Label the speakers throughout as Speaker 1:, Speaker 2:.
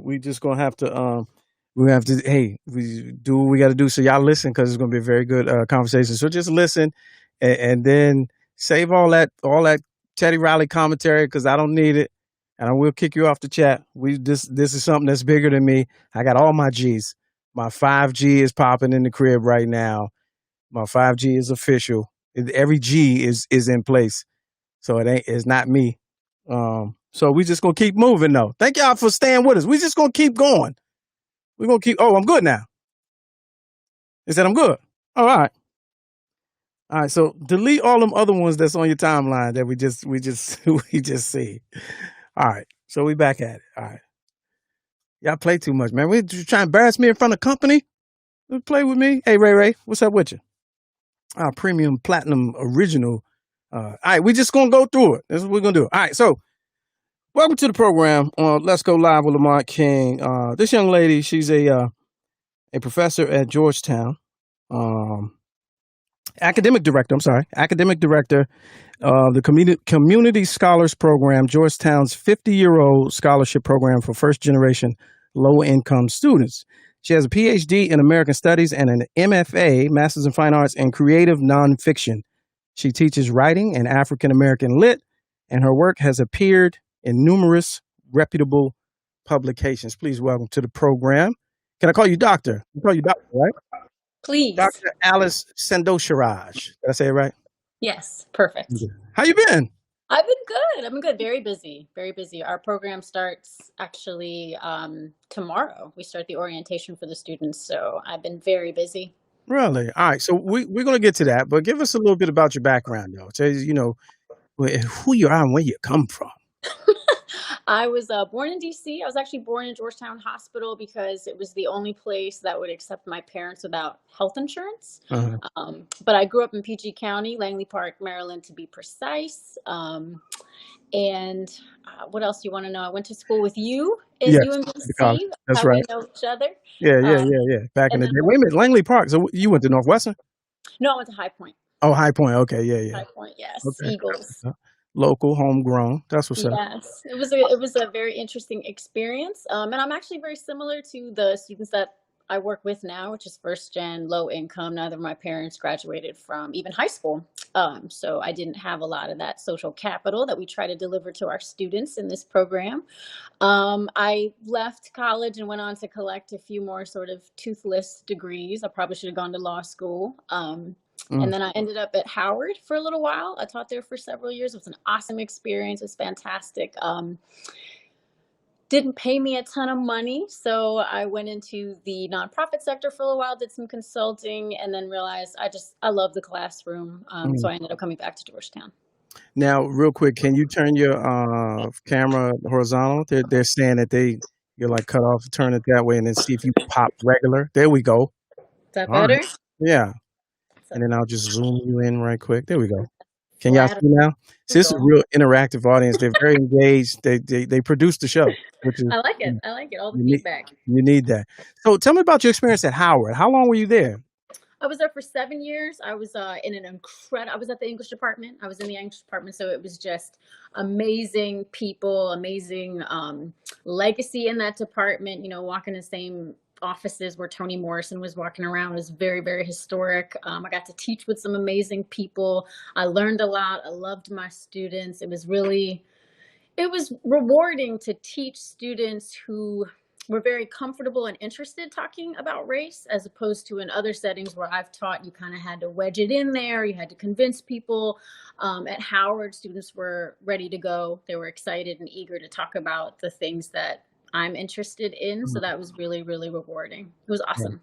Speaker 1: we just gonna have to we have to hey we do what we got to do. So y'all listen because it's gonna be a very good conversation. So just listen, and then save all that Teddy Riley commentary because I don't need it, and I will kick you off the chat. We this is something that's bigger than me. I got all my G's. My 5G is popping in the crib right now. My 5G is official. Every G is in place. So it's not me. So we just gonna keep moving though. Thank y'all for staying with us. We just gonna keep going. We're gonna keep I'm good now. Is that I'm good? All right. All right. So delete all them other ones that's on your timeline that we just we just see. All right. So we back at it. All right. Y'all play too much, man. We trying to embarrass me in front of company. Play with me. Hey Ray, what's up with you? Our premium platinum original. All right, we just gonna go through it. This is what we're gonna do. All right, so welcome to the program on Let's Go Live with Lamont King. This young lady, she's a professor at Georgetown, academic director. I'm sorry, academic director of the Community Scholars Program, Georgetown's 50-year-old scholarship program for first-generation low-income students. She has a PhD in American Studies and an MFA, Masters in Fine Arts, in Creative Nonfiction. She teaches writing and African American lit, and her work has appeared in numerous reputable publications. Please welcome to the program. Can I call you doctor? I call you doctor, right?
Speaker 2: Please.
Speaker 1: Dr. Alice Sendosharaj. Did I say it right?
Speaker 2: Yes, perfect.
Speaker 1: How you been?
Speaker 2: I've been good. I've been good. Very busy. Very busy. Our program starts actually tomorrow. We start the orientation for the students, so I've been very busy.
Speaker 1: Really? All right. So we're going to get to that, but give us a little bit about your background, though. Tell who you are and where you come from.
Speaker 2: I was born in D.C. I was actually born in Georgetown Hospital because it was the only place that would accept my parents without health insurance.
Speaker 1: Uh-huh.
Speaker 2: But I grew up in PG County, Langley Park, Maryland, to be precise. And what else do you want to know? I went to school with you in
Speaker 1: Yes,
Speaker 2: UMBC.
Speaker 1: that's
Speaker 2: How
Speaker 1: right.
Speaker 2: we know each other.
Speaker 1: Yeah. Back in the day. Wait a minute, Langley Park. So you went to Northwestern?
Speaker 2: No, I went to High Point.
Speaker 1: Oh, High Point. Okay, yeah.
Speaker 2: High Point, yes.
Speaker 1: Okay.
Speaker 2: Eagles.
Speaker 1: Local, homegrown. That's what's up.
Speaker 2: Yes, it was a very interesting experience. And I'm actually very similar to the students that I work with now, which is first gen, low income. Neither of my parents graduated from even high school. So I didn't have a lot of that social capital that we try to deliver to our students in this program. I left college and went on to collect a few more sort of toothless degrees. I probably should have gone to law school. And then I ended up at Howard for a little while. I taught there for several years. It was an awesome experience. It was fantastic. Didn't pay me a ton of money. So I went into the nonprofit sector for a little while, did some consulting, and then realized I love the classroom. So I ended up coming back to Georgetown.
Speaker 1: Now, real quick, can you turn your camera horizontal? They're saying that you're like cut off, turn it that way, and then see if you pop regular. There we go.
Speaker 2: Is that better?
Speaker 1: Right. Yeah. And then I'll just zoom you in right quick. There we go. Can y'all see now? See, this is a real interactive audience. They're very engaged. They produce the show, which is
Speaker 2: I like it. I like it. All the feedback.
Speaker 1: You need that. So tell me about your experience at Howard. How long were you there?
Speaker 2: I was there for 7 years. I was I was at the English department. I was in the English department, so it was just amazing people, amazing legacy in that department. Walking the same offices where Toni Morrison was walking around was very, very historic. I got to teach with some amazing people. I learned a lot. I loved my students. It was rewarding to teach students who were very comfortable and interested talking about race, as opposed to in other settings where I've taught, you kind of had to wedge it in there. You had to convince people. At Howard, students were ready to go. They were excited and eager to talk about the things that I'm interested in. So that was really, really rewarding. It was awesome.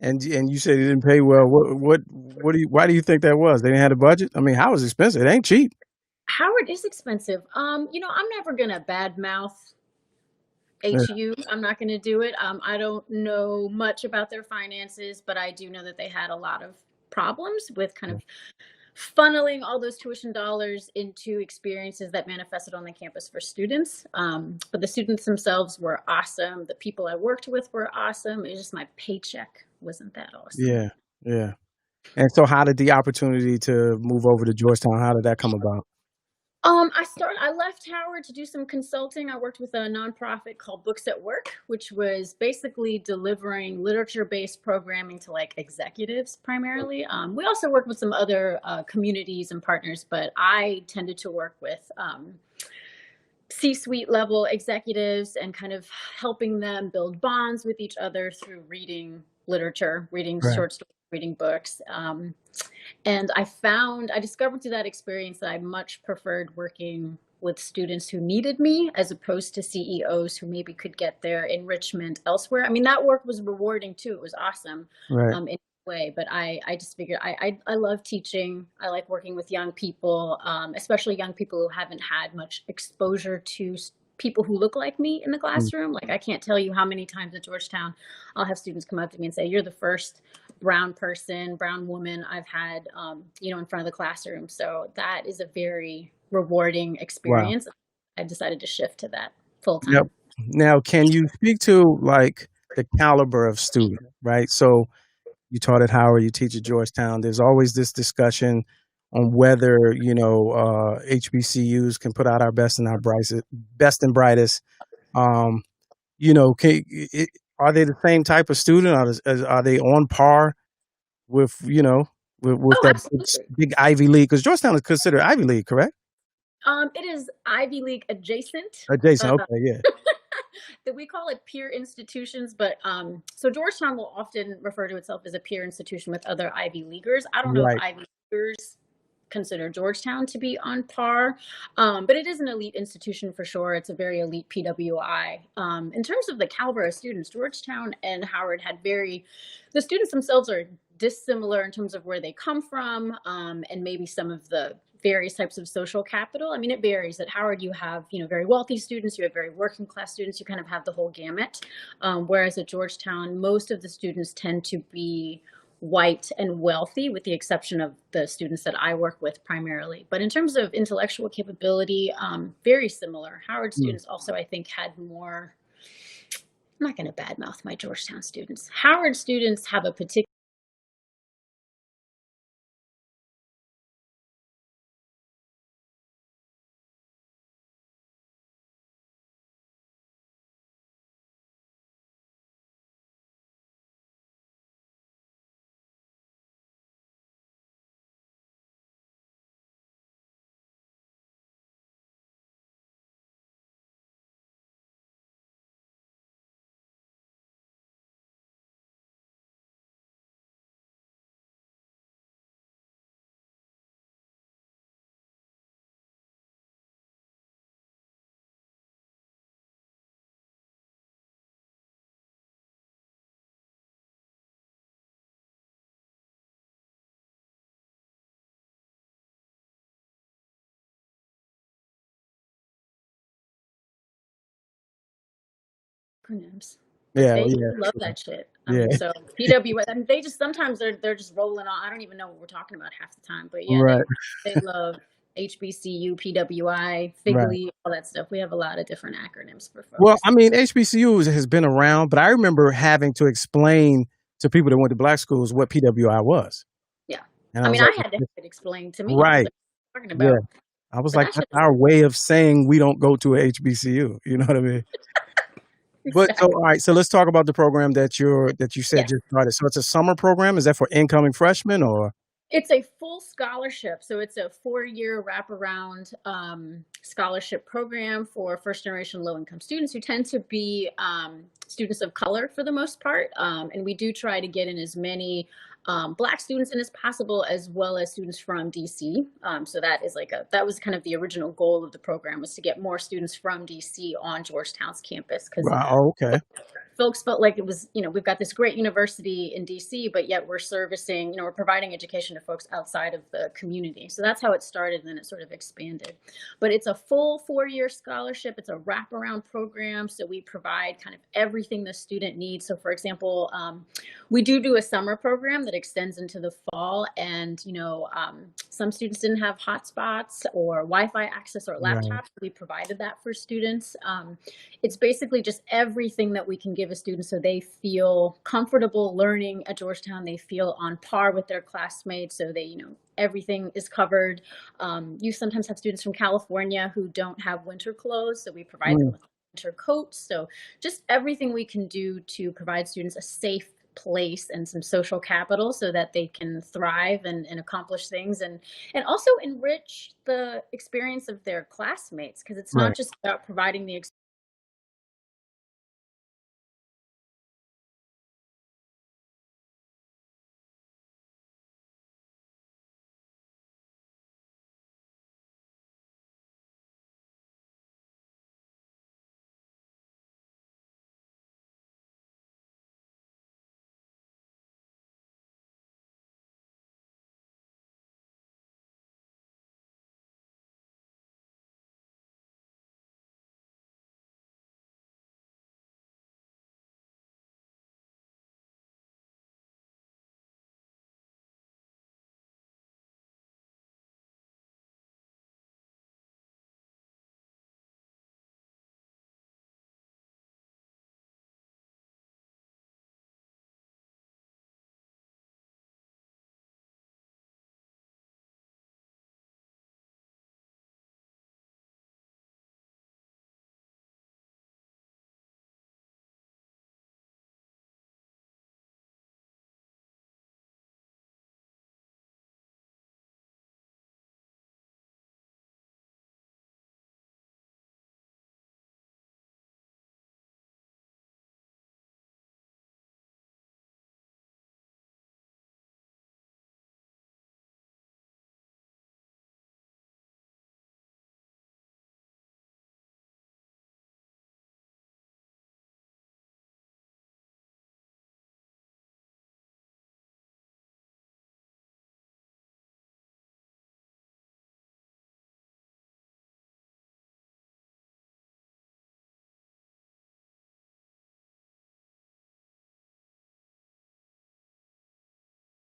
Speaker 1: And you said it didn't pay well. Why do you think that was? They didn't have a budget? I mean, Howard's expensive. It ain't cheap.
Speaker 2: Howard is expensive. I'm never gonna badmouth HU. I'm not going to do it. I don't know much about their finances, but I do know that they had a lot of problems with kind of funneling all those tuition dollars into experiences that manifested on the campus for students. But the students themselves were awesome. The people I worked with were awesome. It was just my paycheck wasn't that awesome.
Speaker 1: Yeah. And so how did the opportunity to move over to Georgetown, how did that come about?
Speaker 2: I left Howard to do some consulting. I worked with a nonprofit called Books at Work, which was basically delivering literature-based programming to like executives primarily. We also worked with some other communities and partners, but I tended to work with C-suite level executives and kind of helping them build bonds with each other through reading literature, reading
Speaker 1: Right.
Speaker 2: short stories, reading books. And I discovered through that experience that I much preferred working with students who needed me as opposed to CEOs who maybe could get their enrichment elsewhere. I mean, that work was rewarding too. It was awesome
Speaker 1: Right.
Speaker 2: in a way, but I just figured I love teaching. I like working with young people, especially young people who haven't had much exposure to people who look like me in the
Speaker 1: Mm.
Speaker 2: classroom. Like I can't tell you how many times at Georgetown I'll have students come up to me and say, "You're the first brown person, brown woman I've had, in front of the classroom." So that is a very rewarding
Speaker 1: Wow.
Speaker 2: experience. I decided to shift to that full
Speaker 1: Yep.
Speaker 2: time.
Speaker 1: Now, can you speak to like the caliber of student, right? So you taught at Howard, you teach at Georgetown. There's always this discussion on whether, HBCUs can put out our best and brightest. Um, are they the same type of student? Are they on par with, with
Speaker 2: Oh,
Speaker 1: that
Speaker 2: absolutely.
Speaker 1: big Ivy League? Because Georgetown is considered Ivy League, correct?
Speaker 2: It is Ivy League adjacent.
Speaker 1: Jason,
Speaker 2: Uh,
Speaker 1: okay, yeah.
Speaker 2: that we call it peer institutions, but so Georgetown will often refer to itself as a peer institution with other Ivy Leaguers. I don't know if
Speaker 1: Right.
Speaker 2: Ivy Leaguers consider Georgetown to be on par, but it is an elite institution for sure. It's a very elite PWI. In terms of the caliber of students, Georgetown and Howard the students themselves are dissimilar in terms of where they come from, and maybe some of the various types of social capital. I mean, it varies. At Howard, you have, very wealthy students, you have very working class students, you kind of have the whole gamut. Whereas at Georgetown, most of the students tend to be white and wealthy, with the exception of the students that I work with primarily. But in terms of intellectual capability, very similar. Howard
Speaker 1: Mm.
Speaker 2: students also, I think, had more. I'm not going to badmouth my Georgetown students. Howard students have a particular acronyms. Like
Speaker 1: Yeah, well,
Speaker 2: they
Speaker 1: yeah,
Speaker 2: love
Speaker 1: sure.
Speaker 2: that shit.
Speaker 1: Yeah.
Speaker 2: So PWS, I mean, they just sometimes they're just rolling on. I don't even know what we're talking about half the time. But yeah,
Speaker 1: Right,
Speaker 2: they love HBCU, PWI,
Speaker 1: right.
Speaker 2: Figley, all that stuff. We have a lot of different acronyms for
Speaker 1: Well,
Speaker 2: folks.
Speaker 1: I mean, HBCU has been around, but I remember having to explain to people that went to black schools what PWI was.
Speaker 2: Yeah,
Speaker 1: And
Speaker 2: I
Speaker 1: I was
Speaker 2: mean,
Speaker 1: like,
Speaker 2: I had to have it explained to me. I was
Speaker 1: right,
Speaker 2: like, "What are you talking
Speaker 1: yeah.
Speaker 2: about?"
Speaker 1: I was
Speaker 2: But
Speaker 1: like,
Speaker 2: that
Speaker 1: that's
Speaker 2: shit is
Speaker 1: our way of saying we don't go to a HBCU. You know what I mean? But so,
Speaker 2: exactly.
Speaker 1: all right, so let's talk about the program that you said
Speaker 2: Yeah.
Speaker 1: just started. So it's a summer program. Is that for incoming freshmen or?
Speaker 2: It's a full scholarship. So it's a 4-year wraparound scholarship program for first generation low income students who tend to be students of color for the most part. And we do try to get in as many Black students in as possible, as well as students from DC. So that was kind of the original goal of the program, was to get more students from DC on Georgetown's campus, because
Speaker 1: Right. Oh, okay.
Speaker 2: folks felt like it was, we've got this great university in DC, but yet we're servicing, we're providing education to folks outside of the community. So that's how it started, and then it sort of expanded. But it's a full 4-year scholarship. It's a wraparound program. So we provide kind of everything the student needs. So, for example, we do a summer program that extends into the fall. And, some students didn't have hotspots or Wi Fi access or
Speaker 1: Right.
Speaker 2: laptops. We provided that for students. It's basically just everything that we can give give a student so they feel comfortable learning at Georgetown. They feel on par with their classmates. So they, everything is covered. You sometimes have students from California who don't have winter clothes. So we provide them
Speaker 1: Mm,
Speaker 2: with winter coats. So just everything we can do to provide students a safe place and some social capital so that they can thrive and accomplish things and also enrich the experience of their classmates because it's not
Speaker 1: right.
Speaker 2: just about providing the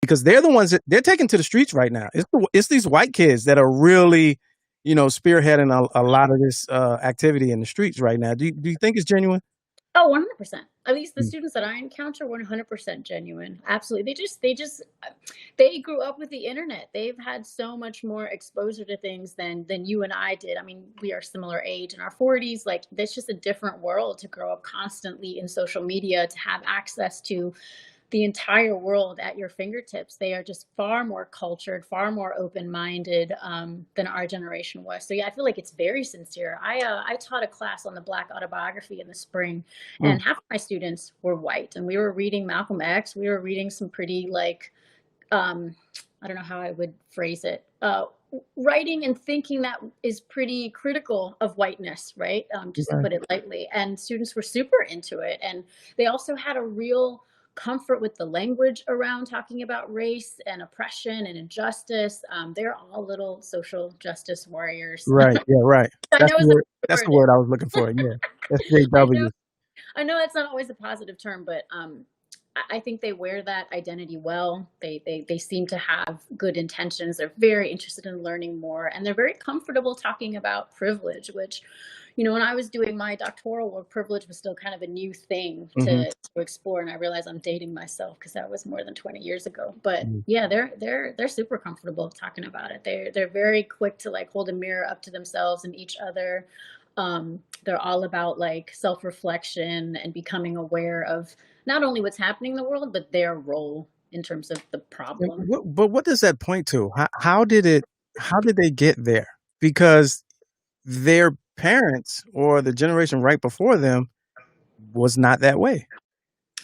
Speaker 1: Because they're the ones that they're taking to the streets right now. It's these white kids that are really, spearheading a lot of this activity in the streets right now. Do you think it's genuine?
Speaker 2: Oh, 100%. At least the
Speaker 1: Mm,
Speaker 2: students that I encounter 100% genuine. Absolutely. They grew up with the internet. They've had so much more exposure to things than you and I did. I mean, we are similar age in our 40s. Like that's just a different world to grow up constantly in social media, to have access to the entire world at your fingertips. They are just far more cultured, far more open-minded than our generation was. So yeah, I feel like it's very sincere. I taught a class on the Black autobiography in the spring,
Speaker 1: mm,
Speaker 2: and half of my students were white, and we were reading Malcolm X. We were reading some pretty like um, I don't know how I would phrase it. Writing and thinking that is pretty critical of whiteness, right? Just to
Speaker 1: right.
Speaker 2: put it lightly. And students were super into it. And they also had a real comfort with the language around talking about race and oppression and injustice. They're all little social justice warriors.
Speaker 1: Right. Yeah. Right.
Speaker 2: I
Speaker 1: That's
Speaker 2: know
Speaker 1: the
Speaker 2: it's a
Speaker 1: word. That's the
Speaker 2: word.
Speaker 1: word I was looking for. Yeah.
Speaker 2: I know
Speaker 1: SJW.
Speaker 2: I know that's not always a positive term, but I think they wear that identity well. They seem to have good intentions. They're very interested in learning more, and they're very comfortable talking about privilege. Which, when I was doing my doctoral work, privilege was still kind of a new thing
Speaker 1: Hmm.
Speaker 2: to explore. And I realize I'm dating myself because that was more than 20 years ago. But
Speaker 1: Mm.
Speaker 2: yeah, they're super comfortable talking about it. They're very quick to like hold a mirror up to themselves and each other. They're all about like self-reflection and becoming aware of not only what's happening in the world but their role in terms of the problem.
Speaker 1: But what does that point to? How did it? How did they get there? Because their parents or the generation right before them was not that way.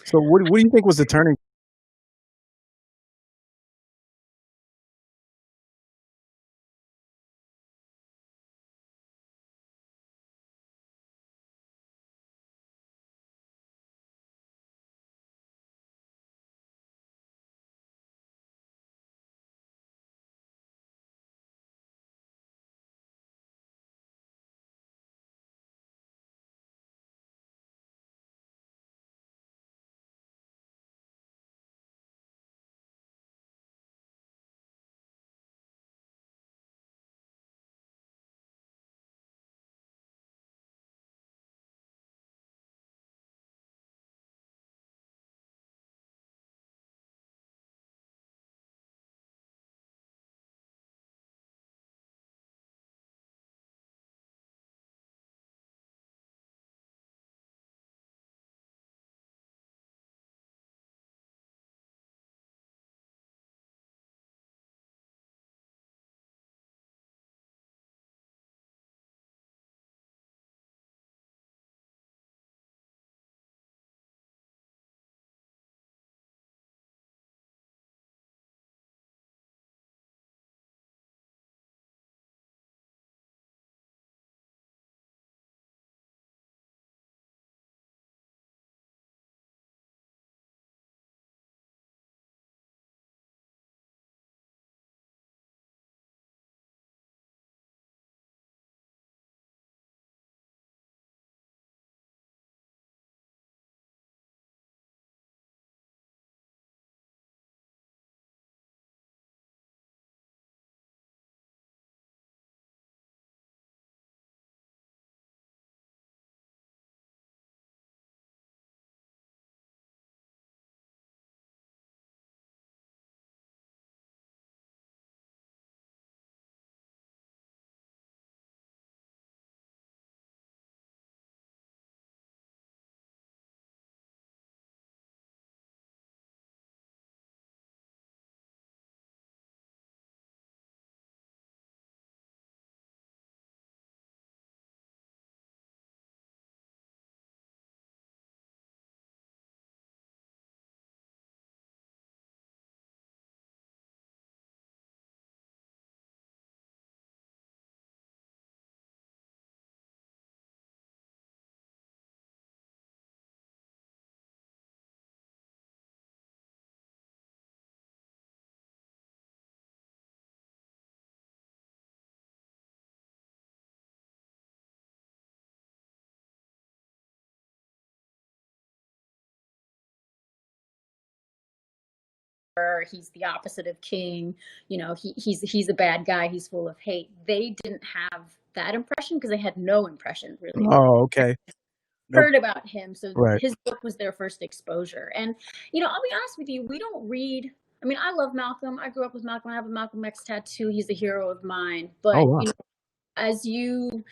Speaker 1: So what do you think was the turning?
Speaker 2: he's the opposite of king, he's a bad guy, he's full of hate. They didn't have that impression because they had no impression really.
Speaker 1: Oh, okay. Nope.
Speaker 2: Heard about him, so
Speaker 1: Right.
Speaker 2: his book was their first exposure. And I'll be honest with you, we don't read. I mean, I love Malcolm. I grew up with Malcolm. I have a Malcolm X tattoo. He's a hero of mine.
Speaker 1: Oh,
Speaker 2: But
Speaker 1: wow.
Speaker 2: as you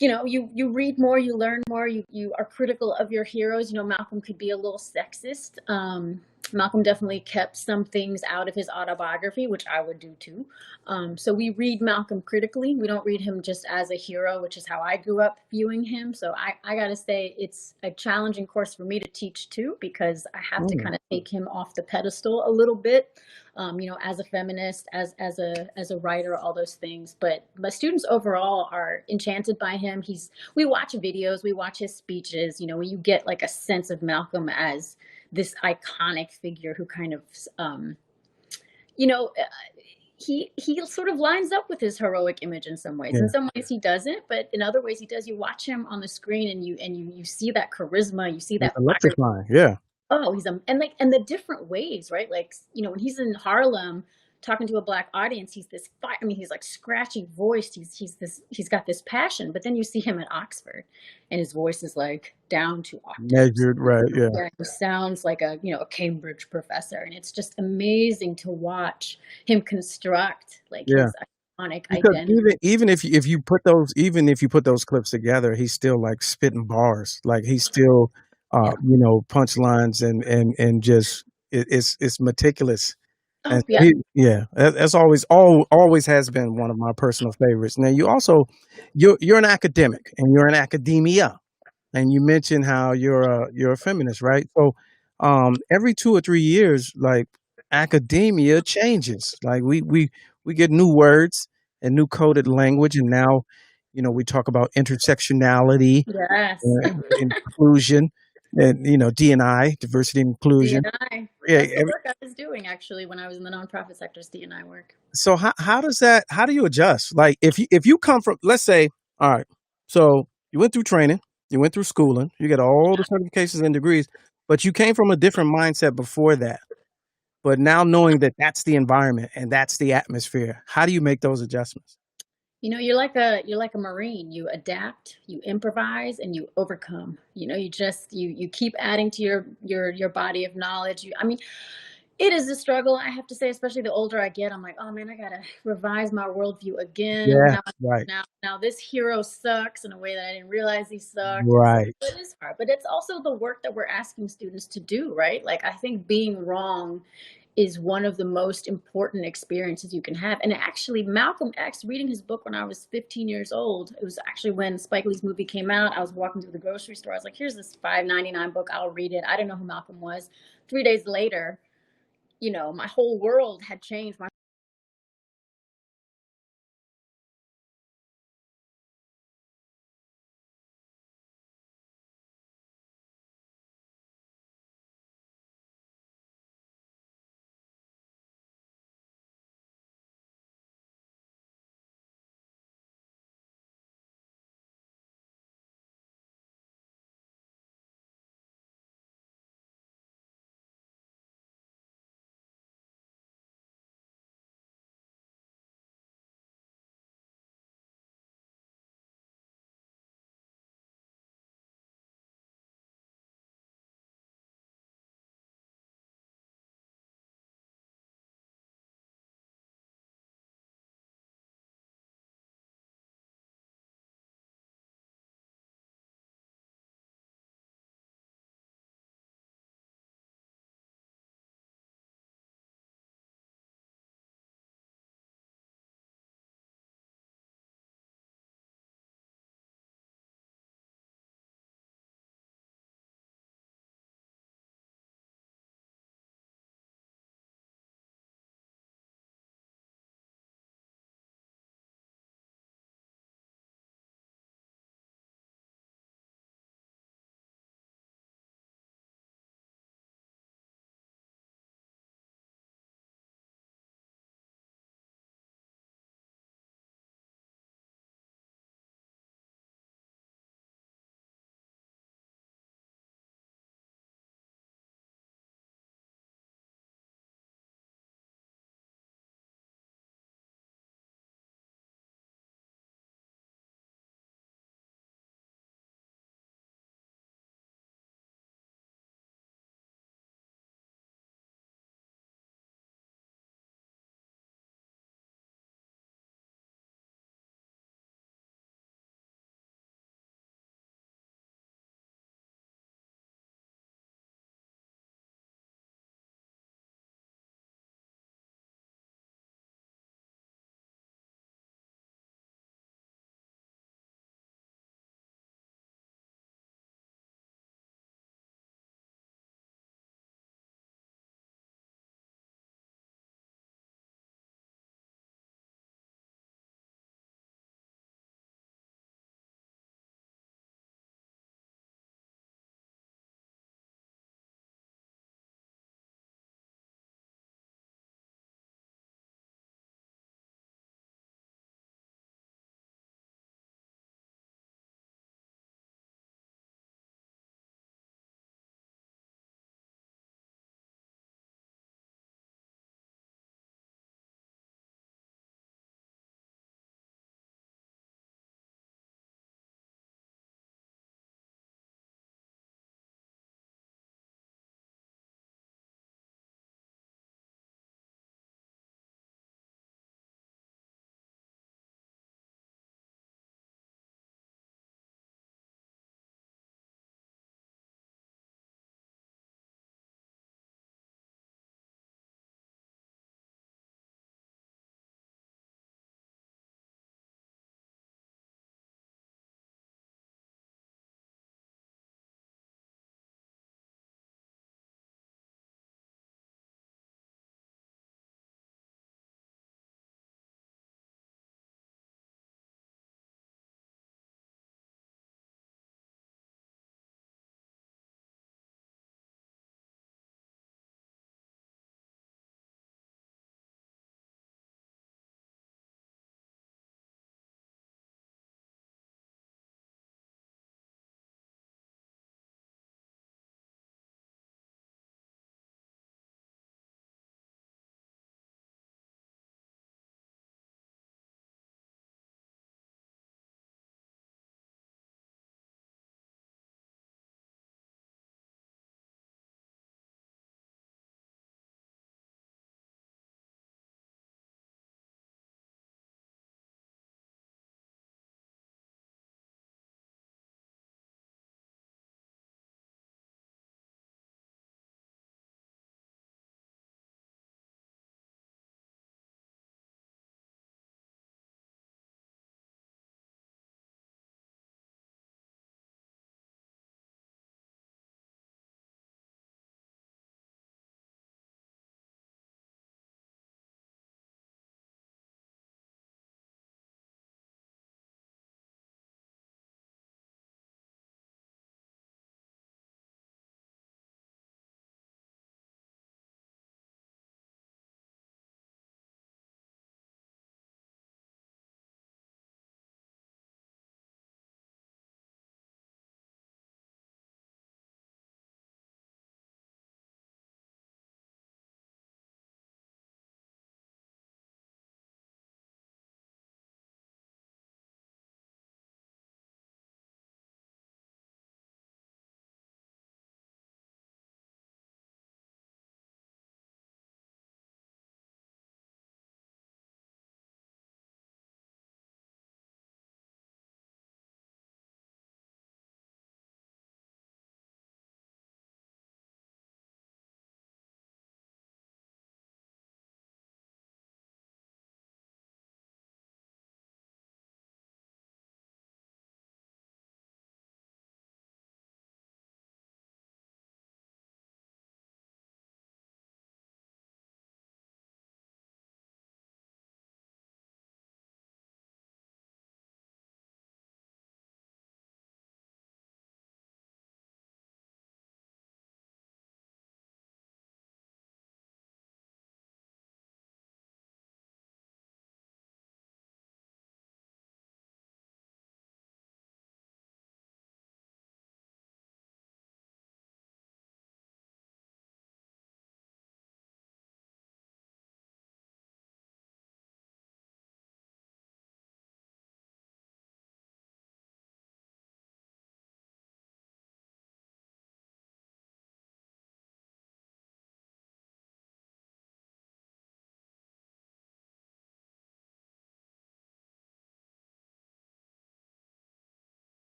Speaker 2: read more, you learn more, you are critical of your heroes. Malcolm could be a little sexist. Malcolm definitely kept some things out of his autobiography, which I would do too. So we read Malcolm critically. We don't read him just as a hero, which is how I grew up viewing him. So I gotta say it's a challenging course for me to teach too, because I have to
Speaker 1: Mm.
Speaker 2: kind of take him off the pedestal a little bit. As a feminist, as a writer, all those things. But my students overall are enchanted by him. We watch videos, we watch his speeches. When you get like a sense of Malcolm as this iconic figure who kind of, you know, uh, he sort of lines up with his heroic image in some ways. In
Speaker 1: Yeah.
Speaker 2: some ways he doesn't, but in other ways he does. You watch him on the screen and you see that charisma, you see
Speaker 1: It's
Speaker 2: that fire.
Speaker 1: electrifying. Yeah.
Speaker 2: Oh, and the different ways, right? Like, when he's in Harlem talking to a black audience, he's this fire. I mean, he's like scratchy voiced. He's got this passion. But then you see him at Oxford, and his voice is like down to octaves.
Speaker 1: Measured. Right. Yeah.
Speaker 2: Yeah, he sounds like a Cambridge professor, and it's just amazing to watch him construct like
Speaker 1: Yeah.
Speaker 2: his iconic
Speaker 1: Because
Speaker 2: identity.
Speaker 1: even if you put those clips together, he's still like spitting bars. Like he's still,
Speaker 2: Yeah.
Speaker 1: punchlines and just it's meticulous. And
Speaker 2: Oh
Speaker 1: so
Speaker 2: yeah.
Speaker 1: yeah, that's always has been one of my personal favorites. Now you're an academic and you're in academia, and you mentioned how you're a feminist, right? So, every 2 or 3 years, like academia changes. Like we get new words and new coded language, and now, we talk about intersectionality,
Speaker 2: Yes.
Speaker 1: inclusion, and D&I, diversity and inclusion.
Speaker 2: D&I.
Speaker 1: Yeah.
Speaker 2: That's the work I was doing actually when I was in the nonprofit sector's D&I work.
Speaker 1: So how do you adjust? Like if you come from, let's say, all right, so you went through training, you went through schooling, you get all the certifications and degrees, but you came from a different mindset before that. But now knowing that that's the environment and that's the atmosphere, how do you make those adjustments?
Speaker 2: You're like a Marine. You adapt, you improvise, and you overcome. You keep adding to your body of knowledge. I mean, it is a struggle, I have to say, especially the older I get. I'm like, oh man, I gotta revise my worldview again.
Speaker 1: Yeah,
Speaker 2: Now,
Speaker 1: right,
Speaker 2: now this hero sucks in a way that I didn't realize he sucked, and so
Speaker 1: right.
Speaker 2: it is hard. But it's also the work that we're asking students to do, right? Like I think being wrong is one of the most important experiences you can have. And actually, Malcolm X, reading his book when I was 15 years old, it was actually when Spike Lee's movie came out. I was walking through the grocery store. I was like, here's this $5.99 book. I'll read it. I didn't know who Malcolm was. 3 days later, my whole world had changed. My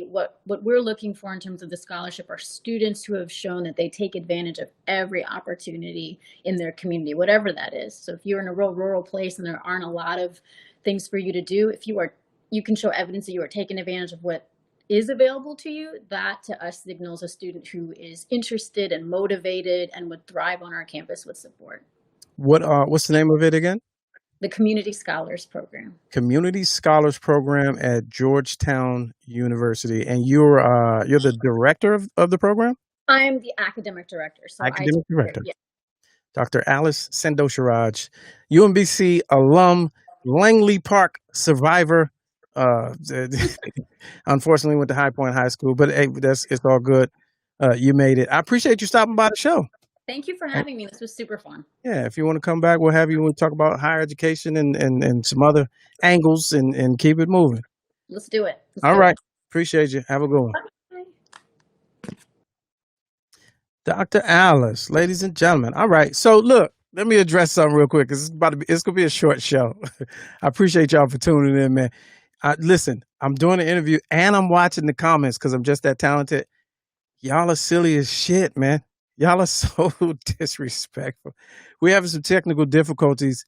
Speaker 2: what we're looking for in terms of the scholarship are students who have shown that they take advantage of every opportunity in their community, whatever that is. So if you're in a real rural place and there aren't a lot of things for you to do, if you can show evidence that you are taking advantage of what is available to you, that to us signals a student who is interested and motivated and would thrive on our campus with support.
Speaker 1: What's the name of it again?
Speaker 2: The Community Scholars Program.
Speaker 1: Community Scholars Program at Georgetown University, and you're the director of the program?
Speaker 2: I'm the academic director. So
Speaker 1: Academic director.
Speaker 2: Yeah.
Speaker 1: Dr. Alice Sandosharaj, UMBC alum, Langley Park survivor. Unfortunately went to High Point High School, but hey, it's all good. You made it. I appreciate you stopping by the show.
Speaker 2: Thank you for having me. This was super fun.
Speaker 1: Yeah, if you want to come back, we'll have you. We'll talk about higher education and some other angles and keep it moving.
Speaker 2: Let's do it.
Speaker 1: All right. Appreciate you. Have a good one.
Speaker 2: Bye.
Speaker 1: Dr. Alice, ladies and gentlemen. All right. So look, let me address something real quick because it's gonna be a short show. I appreciate y'all for tuning in, man. Listen, I'm doing an interview and I'm watching the comments because I'm just that talented. Y'all are silly as shit, man. Y'all are so disrespectful. We're having some technical difficulties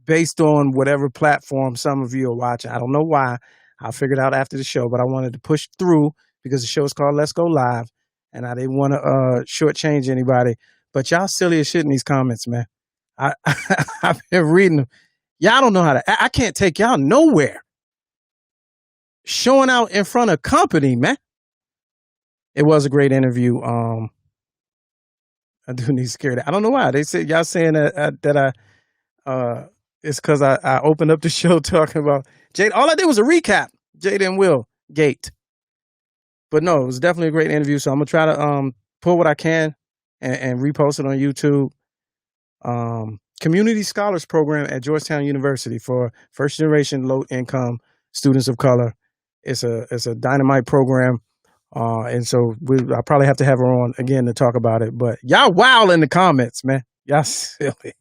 Speaker 1: based on whatever platform some of you are watching. I don't know why. I'll figure it out after the show, but I wanted to push through because the show is called Let's Go Live, and I didn't want to shortchange anybody. But y'all silly as shit in these comments, man. I've been reading them. Y'all don't know how to. I can't take y'all nowhere. Showing out in front of company, man. It was a great interview. I do need security. I don't know why they said y'all saying that it's because I opened up the show talking about Jade. All I did was a recap. Jade and Will Gate. But no, it was definitely a great interview. So I'm gonna try to pull what I can and repost it on YouTube. Community Scholars Program at Georgetown University for first generation low income students of color. It's a dynamite program. And so I probably have to have her on again to talk about it. But y'all wild in the comments, man. Y'all silly.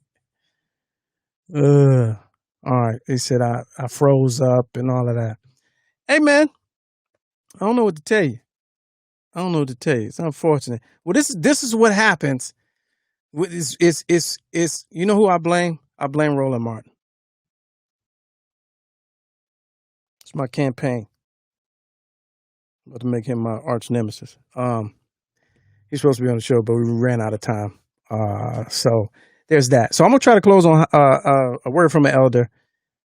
Speaker 1: All right. He said I froze up and all of that. Hey, man. I don't know what to tell you. It's unfortunate. Well, this is what happens. It's you know who I blame? I blame Roland Martin. It's my campaign. I'm about to make him my arch nemesis. He's supposed to be on the show, but we ran out of time. So there's that. So I'm gonna try to close on a word from an elder,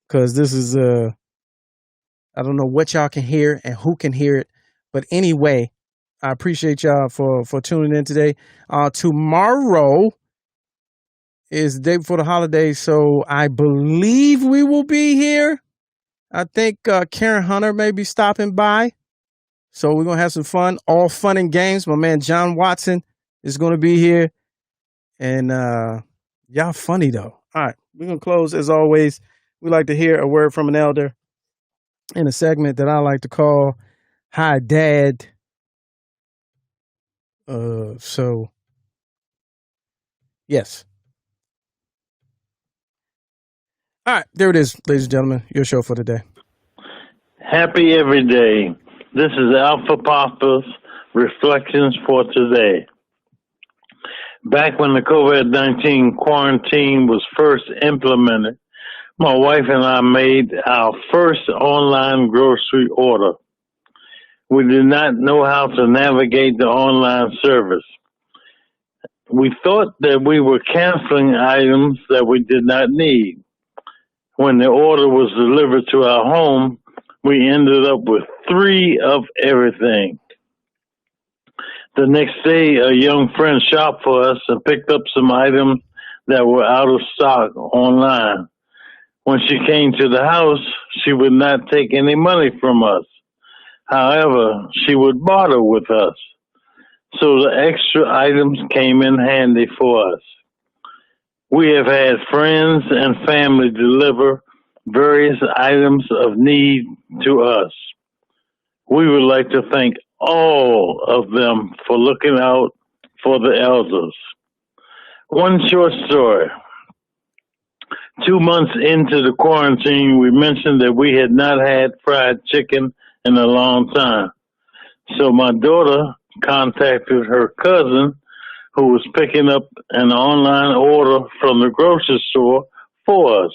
Speaker 1: because this is I don't know what y'all can hear and who can hear it, but anyway, I appreciate y'all for tuning in today. Tomorrow is the day before the holiday, so I believe we will be here. I think Karen Hunter may be stopping by. So we're going to have some fun, all fun and games. My man John Watson is going to be here. And y'all funny, though. All right, we're going to close as always. We like to hear a word from an elder in a segment that I like to call Hi, Dad. So, yes. All right, there it is, ladies and gentlemen. Your show for today.
Speaker 3: Happy every day. This is Alpha Papa's Reflections for Today. Back when the COVID-19 quarantine was first implemented, my wife and I made our first online grocery order. We did not know how to navigate the online service. We thought that we were canceling items that we did not need. When the order was delivered to our home, we ended up with 3 of everything. The next day, a young friend shopped for us and picked up some items that were out of stock online. When she came to the house, she would not take any money from us. However, she would barter with us. So the extra items came in handy for us. We have had friends and family deliver various items of need to us. We would like to thank all of them for looking out for the elders. One short story. 2 months into the quarantine, we mentioned that we had not had fried chicken in a long time. So my daughter contacted her cousin who was picking up an online order from the grocery store for us.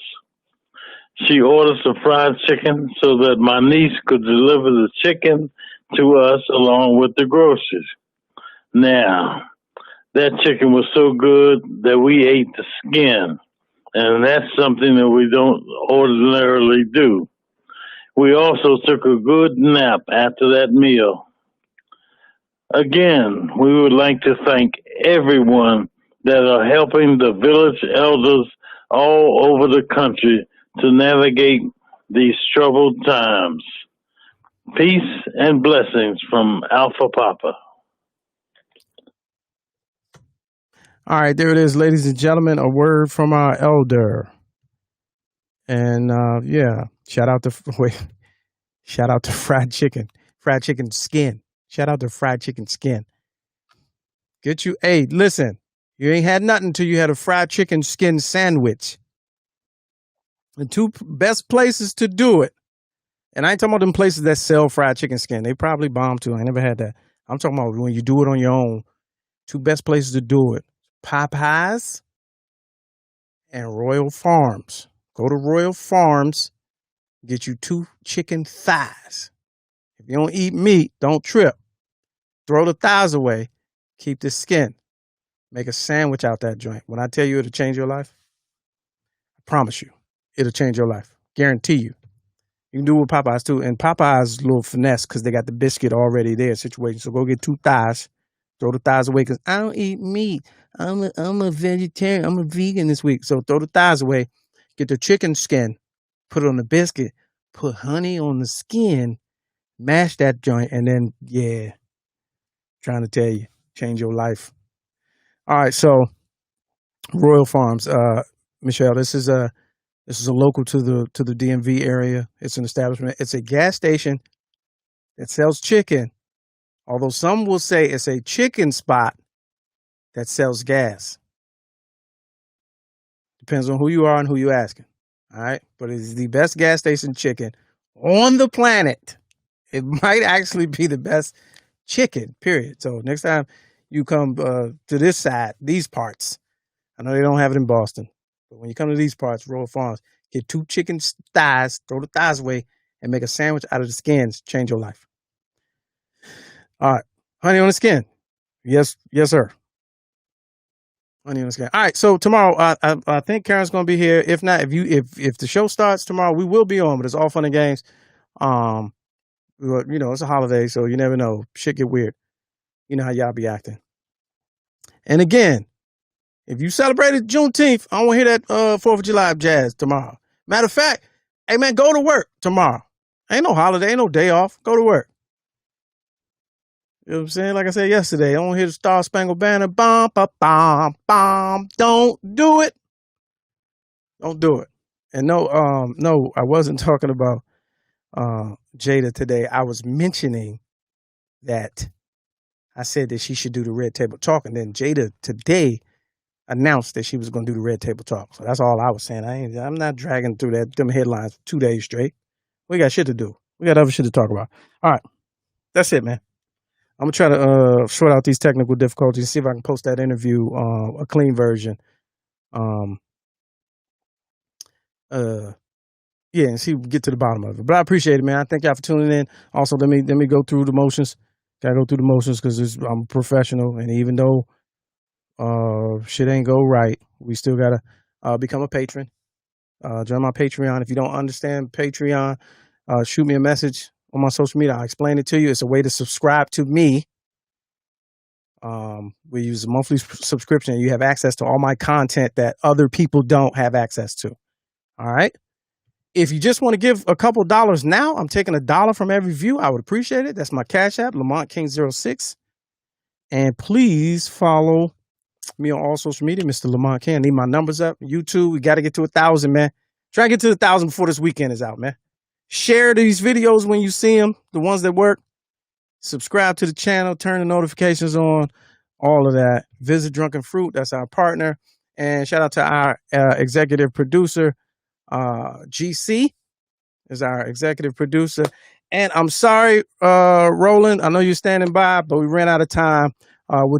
Speaker 3: She ordered some fried chicken so that my niece could deliver the chicken to us along with the groceries. Now, that chicken was so good that we ate the skin, and that's something that we don't ordinarily do. We also took a good nap after that meal. Again, we would like to thank everyone that are helping the village elders all over the country to navigate these troubled times. Peace and blessings from Alpha Papa.
Speaker 1: All right, there it is, ladies and gentlemen. A word from our elder. And yeah, shout out to fried chicken skin. Shout out to fried chicken skin. Get you, hey, listen, you ain't had nothing till you had a fried chicken skin sandwich. The two best places to do it, and I ain't talking about them places that sell fried chicken skin. They probably bomb too. I never had that. I'm talking about when you do it on your own. Two best places to do it: Popeyes and Royal Farms. Go to Royal Farms, get you 2 chicken thighs. If you don't eat meat, don't trip. Throw the thighs away. Keep the skin. Make a sandwich out that joint. When I tell you it'll change your life, I promise you, it'll change your life. Guarantee you. You can do it with Popeyes too. And Popeyes' little finesse because they got the biscuit already there situation. So go get 2 thighs. Throw the thighs away because I don't eat meat. I'm a vegetarian. I'm a vegan this week. So throw the thighs away. Get the chicken skin. Put it on the biscuit. Put honey on the skin. Mash that joint. And then, yeah, trying to tell you, change your life. All right. So Royal Farms, Michelle, this is a local to the DMV area. It's an establishment. It's a gas station that sells chicken. Although some will say it's a chicken spot that sells gas. Depends on who you are and who you're asking. All right. But it's the best gas station chicken on the planet. It might actually be the best chicken, period. So next time you come to this side, these parts, I know they don't have it in Boston, but when you come to these parts, Royal Farms, get 2 chicken thighs, throw the thighs away, and make a sandwich out of the skins. Change your life. All right. Honey on the skin. Yes, sir. Honey on the skin. All right. So tomorrow, I think Karen's going to be here. If not, if the show starts tomorrow, we will be on, but it's all fun and games. It's a holiday, so you never know. Shit get weird. You know how y'all be acting. And again, if you celebrated Juneteenth, I want to hear that 4th of July jazz tomorrow. Matter of fact, hey man, go to work tomorrow. Ain't no holiday, ain't no day off. Go to work. You know what I'm saying? Like I said yesterday, I want to hear the Star Spangled Banner. Bom, ba, bom, bom. Don't do it. Don't do it. And no, I wasn't talking about Jada today. I was mentioning that I said that she should do the Red Table Talk, and then Jada today announced that she was going to do the Red Table Talk. So that's all I was saying. I'm not dragging through them headlines for 2 days straight. We got shit to do. We got other shit to talk about. All right, that's it, man. I'm gonna try to sort out these technical difficulties and see if I can post that interview, a clean version. Yeah, and see if we can get to the bottom of it. But I appreciate it, man. I thank y'all for tuning in. Also, let me go through the motions. Gotta go through the motions because I'm a professional, and even though shit ain't go right, we still gotta become a patron. Join my Patreon. If you don't understand Patreon, shoot me a message on my social media. I'll explain it to you. It's a way to subscribe to me. We use a monthly subscription, and you have access to all my content that other people don't have access to. All right. If you just want to give a couple dollars now, I'm taking $1 from every view. I would appreciate it. That's my Cash App, Lamont King 06. And please follow me on all social media, Mr. Lamont King. I need my numbers up. YouTube, we got to get to 1,000, man. Try to get to 1,000 before this weekend is out, man. Share these videos when you see them, the ones that work. Subscribe to the channel, turn the notifications on, all of that. Visit Drunken Fruit, that's our partner. And shout out to our executive producer, GC is our executive producer. And I'm sorry, Roland. I know you're standing by, but we ran out of time. We'll try